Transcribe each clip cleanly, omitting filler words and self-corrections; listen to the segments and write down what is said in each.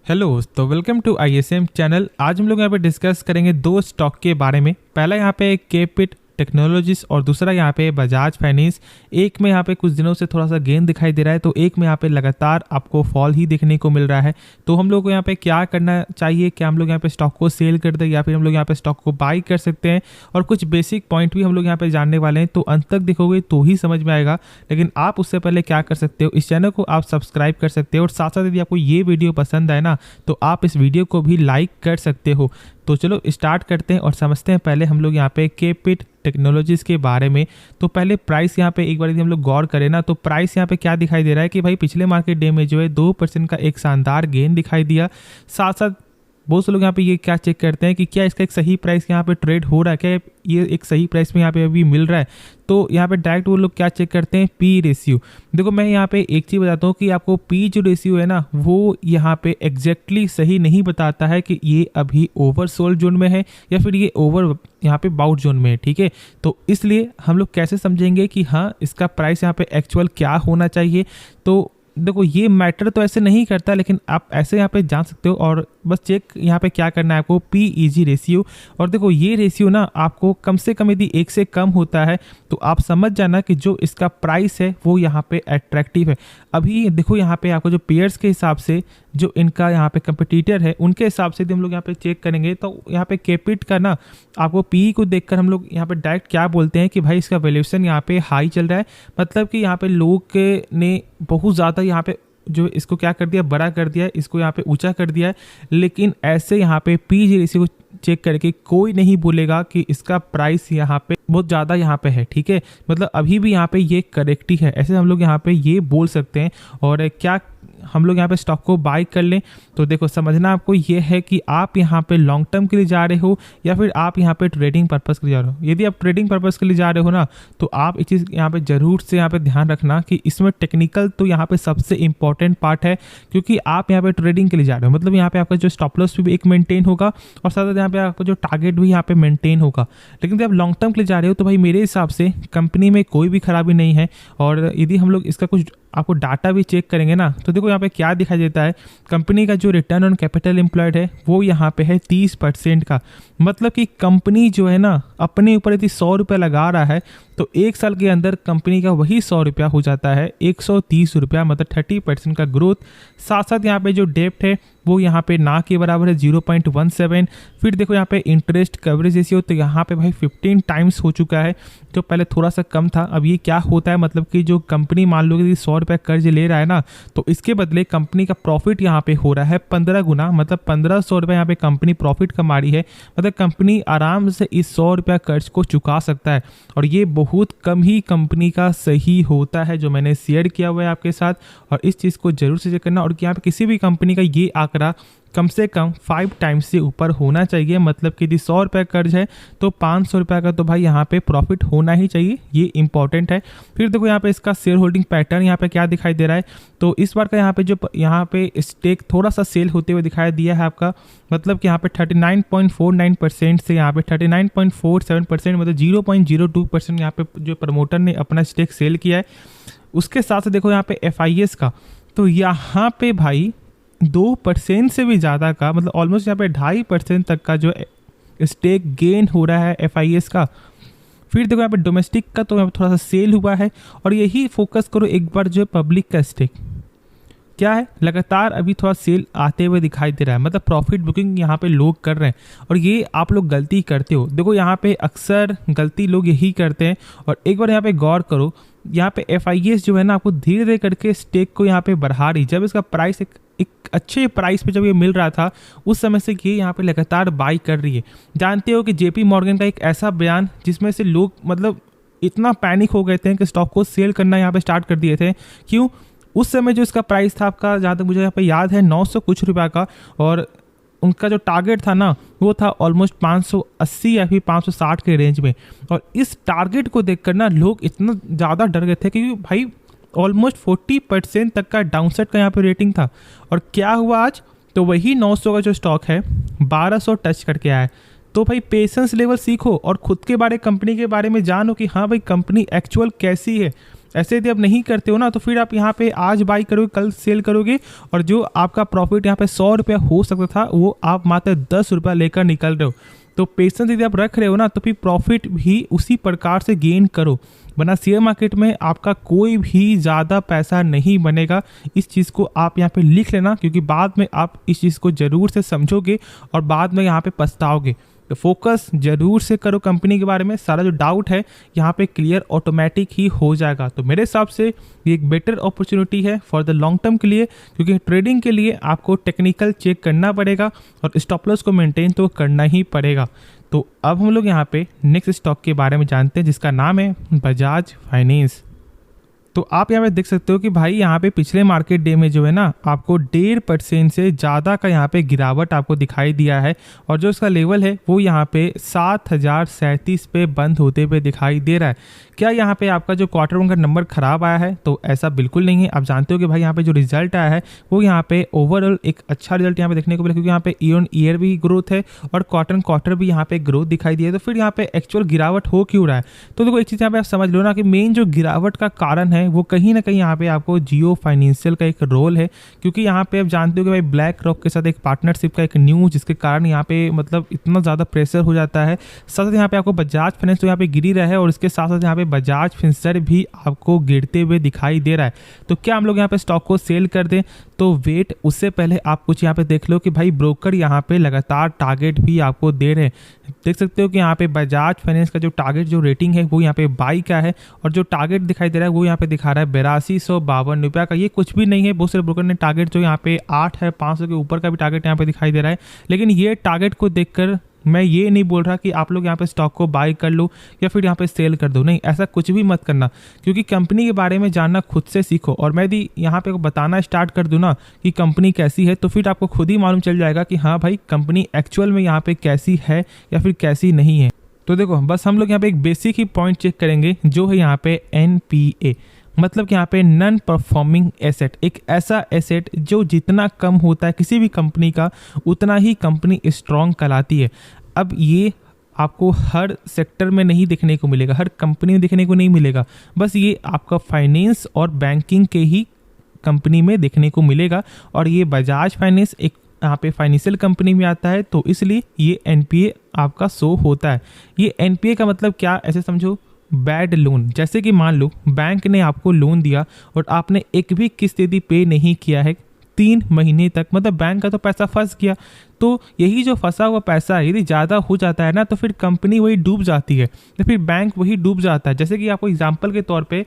Hello, तो welcome to ISM channel. आज हम लोग यहाँ पे डिस्कस करेंगे दो स्टॉक के बारे में। पहला यहाँ पे केपिट टेक्नोलॉजीज और दूसरा यहाँ पे बजाज फाइनेंस। एक में यहाँ पे कुछ दिनों से थोड़ा सा गेन दिखाई दे रहा है, तो एक में यहाँ पे लगातार आपको फॉल ही देखने को मिल रहा है। तो हम लोग को यहाँ पे क्या करना चाहिए, क्या हम लोग यहाँ पे स्टॉक को सेल कर दें या फिर हम लोग यहाँ पे स्टॉक को बाई कर सकते हैं, और कुछ बेसिक पॉइंट भी हम लोग यहाँ पे जानने वाले हैं। तो अंत तक देखोगे तो ही समझ में आएगा। लेकिन आप उससे पहले क्या कर सकते हो, इस चैनल को आप सब्सक्राइब कर सकते हो, और साथ साथ यदि आपको ये वीडियो पसंद आए ना तो आप इस वीडियो को भी लाइक कर सकते हो। तो चलो स्टार्ट करते हैं और समझते हैं पहले हम लोग यहाँ पे केपिट टेक्नोलॉजीज के बारे में। तो पहले प्राइस यहाँ पे एक बार यदि हम लोग गौर करें ना, तो प्राइस यहाँ पे क्या दिखाई दे रहा है कि भाई पिछले मार्केट डे में जो है 2% का एक शानदार गेन दिखाई दिया। साथ साथ बहुत से लोग यहाँ पे ये क्या चेक करते हैं कि क्या इसका एक सही प्राइस यहाँ पे ट्रेड हो रहा है, क्या ये एक सही प्राइस में यहाँ पे अभी मिल रहा है। तो यहाँ पे डायरेक्ट वो लोग क्या चेक करते हैं, पी रेशियो। देखो मैं यहाँ पे एक चीज़ बताता हूँ कि आपको पी जो रेशियो है ना, वो यहाँ पे एग्जैक्टली सही नहीं बताता है कि ये अभी ओवरसोल्ड जोन में है या फिर ये ओवर यहाँ पे बाउट जोन में है। ठीक है, तो इसलिए हम लोग कैसे समझेंगे कि हाँ इसका प्राइस यहाँ पे एक्चुअल क्या होना चाहिए। तो देखो ये मैटर तो ऐसे नहीं करता, लेकिन आप ऐसे यहाँ पे जान सकते हो। और बस चेक यहाँ पे क्या करना है आपको, पीईजी रेशियो। और देखो ये रेशियो ना आपको कम से कम यदि 1 से कम होता है तो आप समझ जाना कि जो इसका प्राइस है वो यहाँ पे अट्रैक्टिव है। अभी देखो यहाँ पे आपको जो पेयर्स के हिसाब से जो इनका यहाँ पे कंपटीटर है उनके हिसाब से यदि हम लोग यहाँ पे चेक करेंगे तो यहाँ पे केपिट का ना आपको पी को देखकर हम लोग यहाँ पे डायरेक्ट क्या बोलते हैं कि भाई इसका वैल्यूएशन यहाँ पे हाई चल रहा है। मतलब कि यहाँ पे लोग ने बहुत ज़्यादा यहाँ पे जो इसको क्या कर दिया, बड़ा कर दिया है, इसको यहाँ पे ऊंचा कर दिया है। लेकिन ऐसे यहाँ पे पीजी रेशियो को चेक करके कोई नहीं बोलेगा कि इसका प्राइस यहाँ पे बहुत ज़्यादा यहाँ पे है। ठीक है, मतलब अभी भी यहाँ पे ये करेक्ट ही है, ऐसे हम लोग यहाँ पे ये बोल सकते हैं। और क्या हम लोग यहाँ पे स्टॉक को बाई कर लें, तो देखो समझना आपको ये है कि आप यहाँ पे लॉन्ग टर्म के लिए जा रहे हो या फिर आप यहाँ पे ट्रेडिंग पर्पस के लिए जा रहे हो। यदि आप ट्रेडिंग पर्पस के लिए जा रहे हो ना, तो आप इस चीज़ यहाँ पे जरूर से यहाँ पे ध्यान रखना कि इसमें टेक्निकल तो यहाँ पे सबसे इंपॉर्टेंट पार्ट है, क्योंकि आप यहाँ पे ट्रेडिंग के लिए जा रहे हो। मतलब यहाँ पे आपका जो स्टॉप लॉस भी एक मेंटेन होगा और साथ साथ यहाँ पे आपका जो टारगेट भी यहाँ पे मेंटेन होगा। लेकिन जब आप लॉन्ग टर्म के लिए जा रहे हो तो भाई मेरे हिसाब से कंपनी में कोई भी खराबी नहीं है। और यदि हम लोग इसका कुछ आपको डाटा भी चेक करेंगे ना, तो देखो यहाँ पे क्या दिखाई देता है, कंपनी का जो रिटर्न ऑन कैपिटल एम्प्लॉयड है वो यहाँ पे है 30% का। मतलब कि कंपनी जो है ना अपने ऊपर यदि 100 रुपये लगा रहा है तो 1 साल के अंदर कंपनी का वही 100 रुपया हो जाता है 130 रुपया, मतलब 30% का ग्रोथ। साथ साथ यहाँ पे जो डेप्ट है वो यहाँ पे ना के बराबर है 0.17। फिर देखो यहाँ पे इंटरेस्ट कवरेज रेशियो, तो यहाँ पे भाई 15 टाइम्स हो चुका है, जो पहले थोड़ा सा कम था। अब ये क्या होता है, मतलब कि जो कंपनी मान लो कि 100 रुपये कर्ज ले रहा है ना, तो इसके बदले कंपनी का प्रॉफिट यहाँ पे हो रहा है 15 गुना, मतलब 1500 रुपये यहाँ पे कंपनी प्रॉफिट कमा रही है। मतलब कंपनी आराम से इस 100 रुपया कर्ज को चुका सकता है। और ये बहुत कम ही कंपनी का सही होता है, जो मैंने शेयर किया हुआ है आपके साथ। और इस चीज़ को जरूर से चेक करना। और यहाँ पे किसी भी कंपनी का ये आंकड़ा कम से कम 5 टाइम्स से ऊपर होना चाहिए। मतलब कि यदि 100 रुपये कर्ज है तो 500 रुपये का तो भाई यहाँ पे प्रॉफिट होना ही चाहिए, ये इंपॉर्टेंट है। फिर देखो यहाँ पे इसका शेयर होल्डिंग पैटर्न यहाँ पे क्या दिखाई दे रहा है। तो इस बार का यहाँ पे जो यहाँ पे स्टेक थोड़ा सा सेल होते हुए दिखाई दिया है आपका, मतलब कि यहाँ पे 39.49% से यहाँ पे 39.47%, मतलब 0.02% यहाँ पे जो प्रमोटर ने अपना स्टेक सेल किया है। उसके साथ साथ देखो यहाँ पे FIS का, तो यहाँ पे भाई 2% से भी ज़्यादा का, मतलब ऑलमोस्ट यहाँ पे 2.5% तक का जो स्टेक गेन हो रहा है FIS का। फिर देखो यहाँ पे डोमेस्टिक का तो यहाँ पे थोड़ा सा सेल हुआ है। और यही फोकस करो एक बार जो पब्लिक का स्टेक क्या है, लगातार अभी थोड़ा सेल आते हुए दिखाई दे रहा है। मतलब प्रॉफिट बुकिंग यहाँ पे लोग कर रहे हैं, और ये आप लोग गलती करते हो। देखो यहाँ पे अक्सर गलती लोग यही करते हैं। और एक बार यहाँ पे गौर करो, यहाँ पे FIS जो है ना आपको धीरे धीरे करके स्टेक को यहाँ पे बढ़ा रही। जब इसका प्राइस एक अच्छे प्राइस पे जब ये मिल रहा था उस समय से ये यहाँ पे लगातार बाई कर रही है। जानते हो कि JP मॉर्गन का एक ऐसा बयान जिसमें से लोग मतलब इतना पैनिक हो गए थे कि स्टॉक को सेल करना यहाँ पे स्टार्ट कर दिए थे। क्यों? उस समय जो इसका प्राइस था आपका, जहाँ तक मुझे यहाँ पे याद है, 900 कुछ रुपया का, और उनका जो टारगेट था ना वो था ऑलमोस्ट 580 या फिर 560 के रेंज में। और इस टारगेट को देखकर ना लोग इतना ज़्यादा डर गए थे क्योंकि भाई ऑलमोस्ट 40% तक का डाउनसाइड का यहाँ पे रेटिंग था। और क्या हुआ आज, तो वही 900 का जो स्टॉक है 1200 टच करके आया है। तो भाई पेशेंस लेवल सीखो और खुद के बारे कंपनी के बारे में जानो कि हाँ भाई कंपनी एक्चुअल कैसी है। ऐसे यदि आप नहीं करते हो ना तो फिर आप यहाँ पे आज बाई करोगे, कल सेल करोगे, और जो आपका प्रॉफिट यहाँ पे 100 रुपया हो सकता था वो आप मात्र 10 रुपया लेकर निकल रहे हो। तो पेशेंस यदि आप रख रहे हो ना तो फिर प्रॉफिट भी उसी प्रकार से गेन करो, वरना शेयर मार्केट में आपका कोई भी ज़्यादा पैसा नहीं बनेगा। इस चीज़ को आप यहाँ पे लिख लेना, क्योंकि बाद में आप इस चीज़ को ज़रूर से समझोगे और बाद में यहाँ पे पछताओगे। तो फोकस जरूर से करो कंपनी के बारे में, सारा जो डाउट है यहाँ पे क्लियर ऑटोमेटिक ही हो जाएगा। तो मेरे हिसाब से ये एक बेटर अपॉर्चुनिटी है फॉर द लॉन्ग टर्म के लिए, क्योंकि ट्रेडिंग के लिए आपको टेक्निकल चेक करना पड़ेगा और स्टॉप लॉस को मेंटेन तो करना ही पड़ेगा। तो अब हम लोग यहाँ पे नेक्स्ट स्टॉक के बारे में जानते हैं, जिसका नाम है बजाज फाइनेंस। तो आप यहाँ पे देख सकते हो कि भाई यहाँ पे पिछले मार्केट डे में जो है ना आपको 1.5% से ज़्यादा का यहाँ पे गिरावट आपको दिखाई दिया है, और जो इसका लेवल है वो यहाँ पे 7037 पे बंद होते हुए दिखाई दे रहा है। क्या यहाँ पे आपका जो क्वार्टर वन का नंबर खराब आया है? तो ऐसा बिल्कुल नहीं है। आप जानते हो कि भाई यहाँ पे जो रिजल्ट आया है वो यहाँ पे ओवरऑल एक अच्छा रिजल्ट यहाँ पे देखने को मिला, क्योंकि यहाँ पे ईयर ऑन ईयर भी ग्रोथ है और क्वार्टर भी यहाँ पे ग्रोथ दिखाई दी है। तो फिर यहाँ पे एक्चुअल गिरावट हो क्यों रहा है? तो देखो एक चीज़ यहाँ पे आप समझ लो ना कि मेन जो गिरावट का कारण है वो कहीं ना कहीं यहाँ पे आपको जियो फाइनेंशियल का एक रोल है, क्योंकि यहाँ पे आप जानते हो कि भाई ब्लैक रॉक के साथ एक पार्टनरशिप का एक न्यूज, जिसके कारण यहाँ पे मतलब इतना ज़्यादा प्रेशर हो जाता है। साथ यहाँ पे आपको बजाज फाइनेंस तो यहाँ पे गिरी रहा है, और इसके साथ साथ यहाँ पे बजाज फिंसर भी आपको गिरते हुए दिखाई दे रहा है। तो क्या हम लोग यहाँ पे स्टॉक को सेल कर दें? तो वेट, उससे पहले आप कुछ यहाँ पे देख लो कि भाई ब्रोकर यहाँ पे लगातार टारगेट भी आपको दे रहे हैं। देख सकते हो कि यहाँ पे बजाज फाइनेंस का जो टारगेट जो रेटिंग है वो यहाँ पे 22 का है, और जो टारगेट दिखाई दे रहा है वो यहाँ पे दिखा रहा है 8252 रुपया का। ये कुछ भी नहीं है, बहुत सारे ब्रोकर ने टारगेट जो यहाँ पे 8 है, 500 के ऊपर का भी टारगेट यहाँ पे दिखाई दे रहा है। लेकिन ये टारगेट को देखकर मैं ये नहीं बोल रहा कि आप लोग यहाँ पे स्टॉक को बाय कर लो या फिर यहाँ पे सेल कर दो, नहीं, ऐसा कुछ भी मत करना, क्योंकि कंपनी के बारे में जानना खुद से सीखो। और मैं यदि यहाँ पे बताना स्टार्ट कर दूँ ना कि कंपनी कैसी है, तो फिर आपको खुद ही मालूम चल जाएगा कि हाँ भाई कंपनी एक्चुअल में यहाँ पे कैसी है या फिर कैसी नहीं है। तो देखो बस हम लोग यहाँ पे एक बेसिक ही पॉइंट चेक करेंगे, जो है यहाँ पे NPA, मतलब कि यहाँ पे नॉन परफॉर्मिंग एसेट। एक ऐसा एसेट जो जितना कम होता है किसी भी कंपनी का, उतना ही कंपनी स्ट्रॉन्ग कहलाती है। अब ये आपको हर सेक्टर में नहीं देखने को मिलेगा, हर कंपनी में देखने को नहीं मिलेगा, बस ये आपका फाइनेंस और बैंकिंग के ही कंपनी में देखने को मिलेगा। और ये बजाज फाइनेंस एक यहाँ पे फाइनेंशियल कंपनी में आता है, तो इसलिए ये NPA आपका शो होता है। ये NPA का मतलब क्या, ऐसे समझो बैड लोन। जैसे कि मान लो बैंक ने आपको लोन दिया और आपने एक भी किस्त यदि पे नहीं किया है 3 महीने तक, मतलब बैंक का तो पैसा फंस गया। तो यही जो फंसा हुआ पैसा यदि ज़्यादा हो जाता है ना, तो फिर कंपनी वही डूब जाती है, तो फिर बैंक वही डूब जाता है। जैसे कि आपको एग्जांपल के तौर पे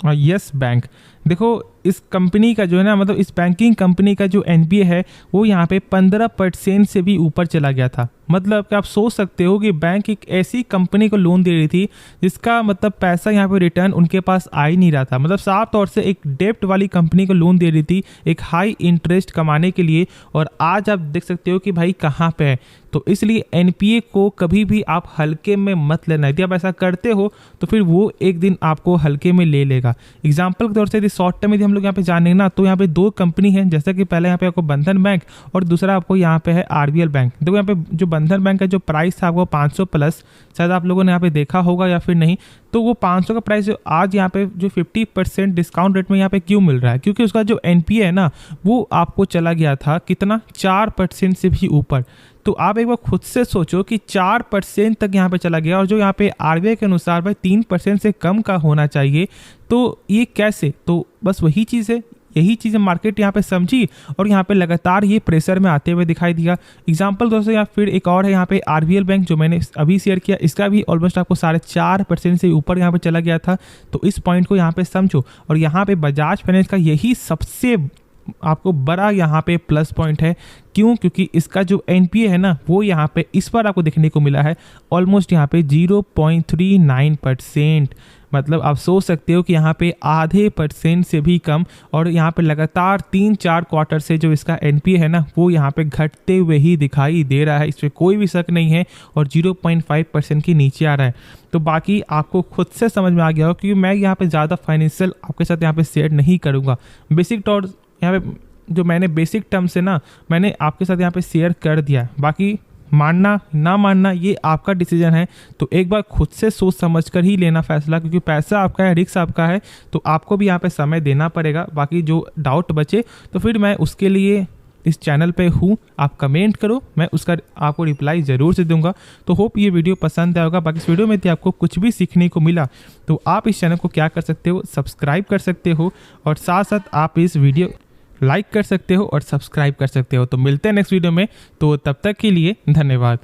यस बैंक, देखो इस कंपनी का जो है ना, मतलब इस बैंकिंग कंपनी का जो NPA है वो यहाँ पे 15% से भी ऊपर चला गया था। मतलब कि आप सोच सकते हो कि बैंक एक ऐसी कंपनी को लोन दे रही थी जिसका मतलब पैसा यहाँ पे रिटर्न उनके पास आ ही नहीं रहा था। मतलब साफ तौर से एक डेप्ट वाली कंपनी को लोन दे रही थी एक हाई इंटरेस्ट कमाने के लिए, और आज आप देख सकते हो कि भाई कहाँ पे है। तो इसलिए NPA को कभी भी आप हल्के में मत लेना। यदि आप ऐसा करते हो तो फिर वो एक दिन आपको हल्के में ले लेगा। एग्जाम्पल के तौर से यदि शॉर्ट टर्म यदि हम लोग यहाँ पे जानेंगे ना, तो यहाँ पे 2 कंपनी है, जैसा कि पहले यहाँ पे आपको बंधन बैंक और दूसरा आपको यहाँ पे है RBL बैंक। देखो यहाँ पे जो बंधन बैंक का जो प्राइस था वो 500 प्लस, शायद आप लोगों ने यहाँ पे देखा होगा या फिर नहीं। तो वो 500 का प्राइस जो आज यहाँ पे जो 50% डिस्काउंट रेट में यहाँ पे क्यों मिल रहा है, क्योंकि उसका जो NPA है ना वो आपको चला गया था कितना, 4% से भी ऊपर। तो आप एक बार खुद से सोचो कि 4% तक यहाँ पे चला गया, और जो यहाँ पे RBI के अनुसार भाई 3% से कम का होना चाहिए। तो ये कैसे? तो बस वही चीज़ है, यही चीज़ मार्केट यहाँ पे समझी और यहाँ पे लगातार ये प्रेशर में आते हुए दिखाई दिया। एग्जांपल दोस्तों या फिर एक और है यहाँ पे RBL बैंक, जो मैंने अभी शेयर किया, इसका भी ऑलमोस्ट आपको 4.5% से ऊपर यहाँ पे चला गया था। तो इस पॉइंट को यहाँ पे समझो। और यहाँ पे बजाज फाइनेंस का यही सबसे आपको बड़ा यहाँ पे प्लस पॉइंट है। क्यों? क्योंकि इसका जो NPA है ना वो यहाँ पे इस बार आपको देखने को मिला है ऑलमोस्ट यहाँ पे 0.39%। मतलब आप सोच सकते हो कि यहाँ पे आधे % से भी कम, और यहाँ पे लगातार 3-4 क्वार्टर से जो इसका NPA है ना वो यहाँ पे घटते हुए ही दिखाई दे रहा है, इस पर कोई भी शक नहीं है, और 0.5% के नीचे आ रहा है। तो बाकी आपको खुद से समझ में आ गया हो, क्योंकि मैं यहाँ पे ज़्यादा फाइनेंशियल आपके साथ यहाँ पे शेयर नहीं करूँगा। बेसिक टॉर्ड यहाँ पे जो मैंने बेसिक टर्म से ना मैंने आपके साथ यहाँ पे शेयर कर दिया, बाकी मानना ना मानना ये आपका डिसीजन है। तो एक बार खुद से सोच समझ कर ही लेना फैसला, क्योंकि पैसा आपका है, रिस्क आपका है, तो आपको भी यहाँ पे समय देना पड़ेगा। बाकी जो डाउट बचे तो फिर मैं उसके लिए इस चैनल पे हूँ, आप कमेंट करो, मैं उसका आपको रिप्लाई ज़रूर से दूंगा। तो होप ये वीडियो पसंद आएगा। बाकी इस वीडियो में यदि आपको कुछ भी सीखने को मिला तो आप इस चैनल को क्या कर सकते हो, सब्सक्राइब कर सकते हो, और साथ साथ आप इस वीडियो लाइक कर सकते हो और सब्सक्राइब कर सकते हो। तो मिलते हैं नेक्स्ट वीडियो में, तो तब तक के लिए धन्यवाद।